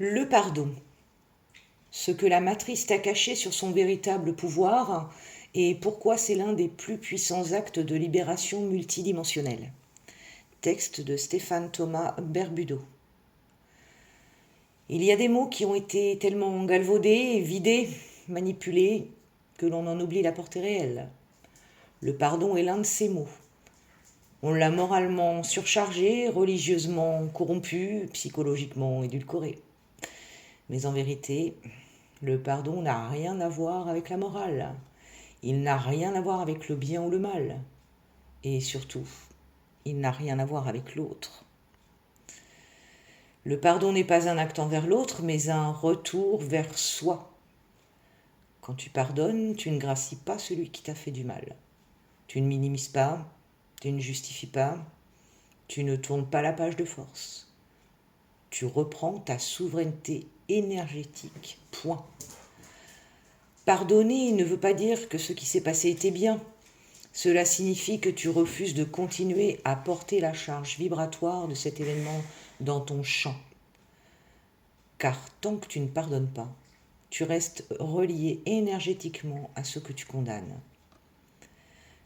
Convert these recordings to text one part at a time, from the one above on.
Le pardon, ce que la matrice t'a caché sur son véritable pouvoir et pourquoi c'est l'un des plus puissants actes de libération multidimensionnelle. Texte de Stéphane Thomas Berbudo. Il y a des mots qui ont été tellement galvaudés, vidés, manipulés, que l'on en oublie la portée réelle. Le pardon est l'un de ces mots. On l'a moralement surchargé, religieusement corrompu, psychologiquement édulcoré. Mais en vérité, le pardon n'a rien à voir avec la morale. Il n'a rien à voir avec le bien ou le mal. Et surtout, il n'a rien à voir avec l'autre. Le pardon n'est pas un acte envers l'autre, mais un retour vers soi. Quand tu pardonnes, tu ne gracies pas celui qui t'a fait du mal. Tu ne minimises pas, tu ne justifies pas, tu ne tournes pas la page de force. Tu reprends ta souveraineté énergétique. Point. Pardonner ne veut pas dire que ce qui s'est passé était bien. Cela signifie que tu refuses de continuer à porter la charge vibratoire de cet événement dans ton champ. Car tant que tu ne pardonnes pas, tu restes relié énergétiquement à ce que tu condamnes.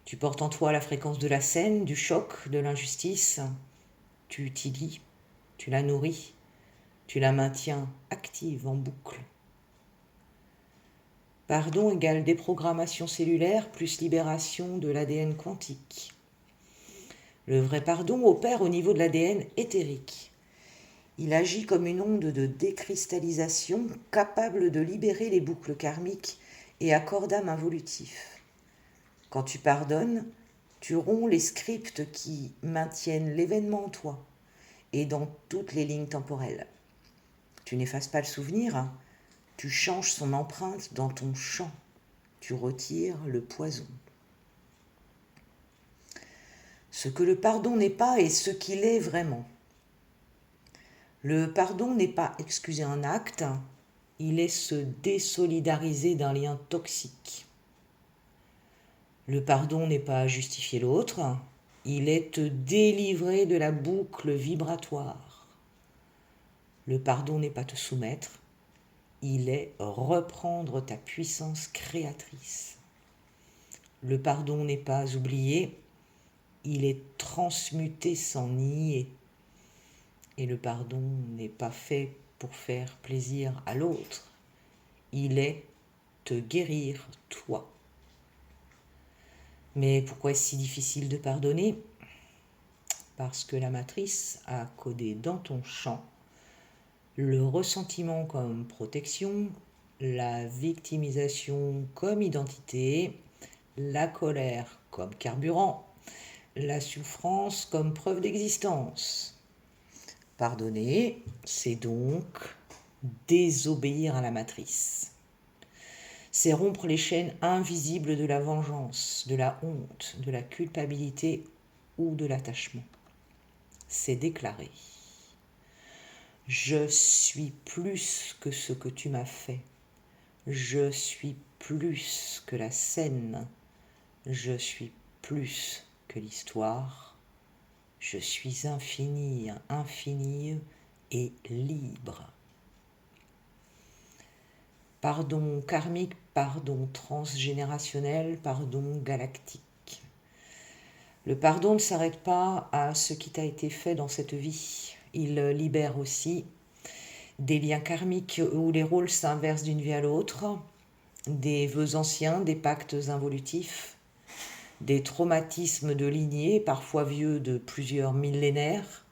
Tu portes en toi la fréquence de la scène, du choc, de l'injustice. Tu t'y lies, tu la nourris, tu la maintiens active en boucle. Pardon égale déprogrammation cellulaire plus libération de l'ADN quantique. Le vrai pardon opère au niveau de l'ADN éthérique. Il agit comme une onde de décristallisation capable de libérer les boucles karmiques et à cordam involutif. Quand tu pardonnes, tu romps les scripts qui maintiennent l'événement en toi et dans toutes les lignes temporelles. Tu n'effaces pas le souvenir, tu changes son empreinte dans ton champ. Tu retires le poison. Ce que le pardon n'est pas est ce qu'il est vraiment. Le pardon n'est pas excuser un acte, il est se désolidariser d'un lien toxique. Le pardon n'est pas justifier l'autre, il est te délivrer de la boucle vibratoire. Le pardon n'est pas te soumettre, il est reprendre ta puissance créatrice. Le pardon n'est pas oublier, il est transmuter sans nier. Et le pardon n'est pas fait pour faire plaisir à l'autre, il est te guérir toi. Mais pourquoi est-ce si difficile de pardonner ? Parce que la matrice a codé dans ton champ le ressentiment comme protection, la victimisation comme identité, la colère comme carburant, la souffrance comme preuve d'existence. Pardonner, c'est donc désobéir à la matrice. C'est rompre les chaînes invisibles de la vengeance, de la honte, de la culpabilité ou de l'attachement. C'est déclarer : je suis plus que ce que tu m'as fait. Je suis plus que la scène. Je suis plus que l'histoire. Je suis infini, infini et libre. Pardon karmique, pardon transgénérationnel, pardon galactique. Le pardon ne s'arrête pas à ce qui t'a été fait dans cette vie. Il libère aussi des liens karmiques où les rôles s'inversent d'une vie à l'autre, des vœux anciens, des pactes involutifs, des traumatismes de lignée, parfois vieux de plusieurs millénaires,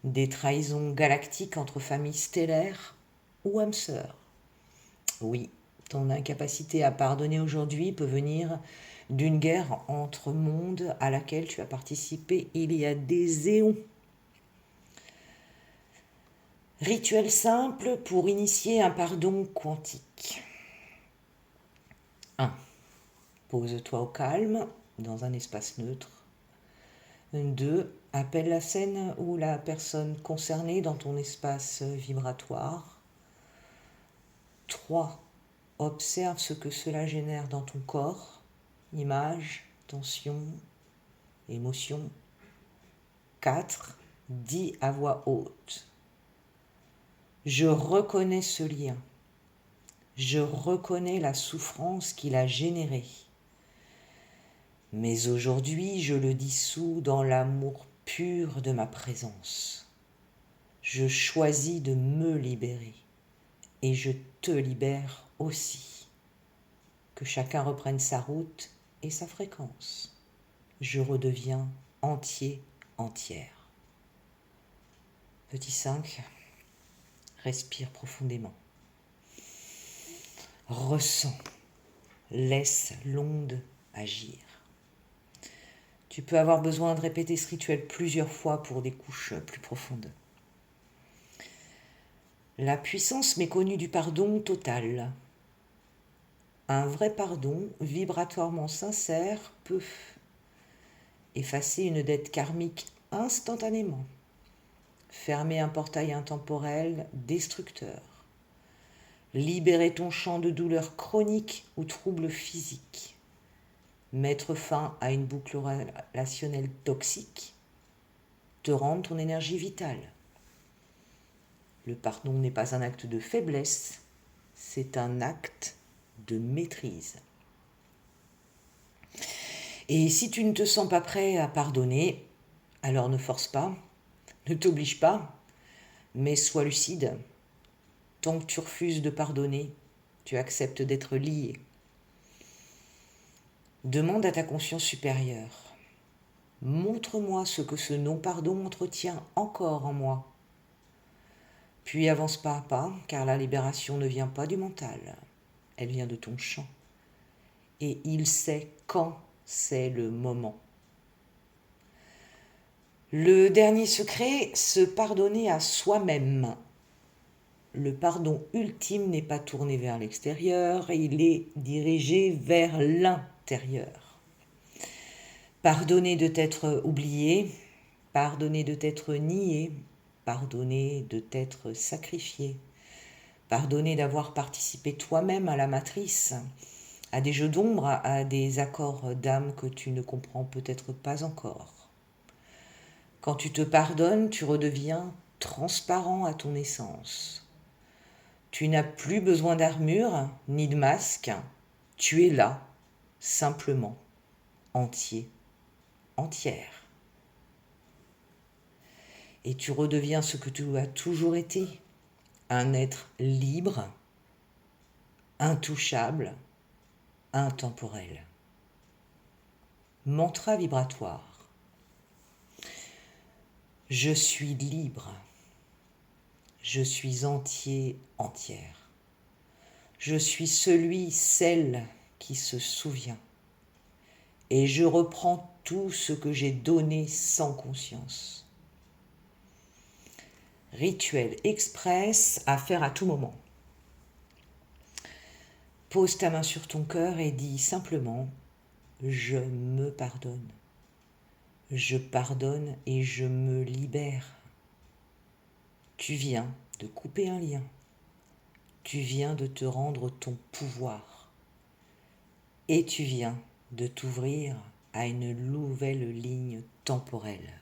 des trahisons galactiques entre familles stellaires ou âmes sœurs. Oui, ton incapacité à pardonner aujourd'hui peut venir d'une guerre entre mondes à laquelle tu as participé il y a des éons. Rituel simple pour initier un pardon quantique. 1. Pose-toi au calme, dans un espace neutre. 2. Appelle la scène ou la personne concernée dans ton espace vibratoire. 3. Observe ce que cela génère dans ton corps, images, tensions, émotions. 4. Dis à voix haute : Je reconnais ce lien. Je reconnais la souffrance qu'il a générée. Mais aujourd'hui, je le dissous dans l'amour pur de ma présence. Je choisis de me libérer et je te libère aussi. Que chacun reprenne sa route et sa fréquence. Je redeviens entier, entière. Petit 5, respire profondément. Ressens, laisse l'onde agir. Tu peux avoir besoin de répéter ce rituel plusieurs fois pour des couches plus profondes. La puissance méconnue du pardon total. Un vrai pardon vibratoirement sincère peut effacer une dette karmique instantanément, fermer un portail intemporel destructeur, libérer ton champ de douleurs chroniques ou troubles physiques, mettre fin à une boucle relationnelle toxique, te rendre ton énergie vitale. Le pardon n'est pas un acte de faiblesse, c'est un acte de maîtrise. Et si tu ne te sens pas prêt à pardonner, alors ne force pas, ne t'oblige pas, mais sois lucide. Tant que tu refuses de pardonner, tu acceptes d'être lié. Demande à ta conscience supérieure. Montre-moi ce que ce non-pardon entretient encore en moi. Puis avance pas à pas, car la libération ne vient pas du mental, elle vient de ton champ. Et il sait quand c'est le moment. Le dernier secret, se pardonner à soi-même. Le pardon ultime n'est pas tourné vers l'extérieur, il est dirigé vers l'intérieur. Pardonner de t'être oublié, pardonner de t'être nié, pardonner de t'être sacrifié, pardonner d'avoir participé toi-même à la matrice, à des jeux d'ombre, à des accords d'âme que tu ne comprends peut-être pas encore. Quand tu te pardonnes, tu redeviens transparent à ton essence. Tu n'as plus besoin d'armure ni de masque, tu es là, simplement, entier, entière. Et tu redeviens ce que tu as toujours été, un être libre, intouchable, intemporel. Mantra vibratoire. Je suis libre. Je suis entier, entière. Je suis celui, celle qui se souvient. Et je reprends tout ce que j'ai donné sans conscience. Rituel express à faire à tout moment. Pose ta main sur ton cœur et dis simplement « Je me pardonne ». Je pardonne et je me libère. Tu viens de couper un lien. Tu viens de te rendre ton pouvoir. Et tu viens de t'ouvrir à une nouvelle ligne temporelle.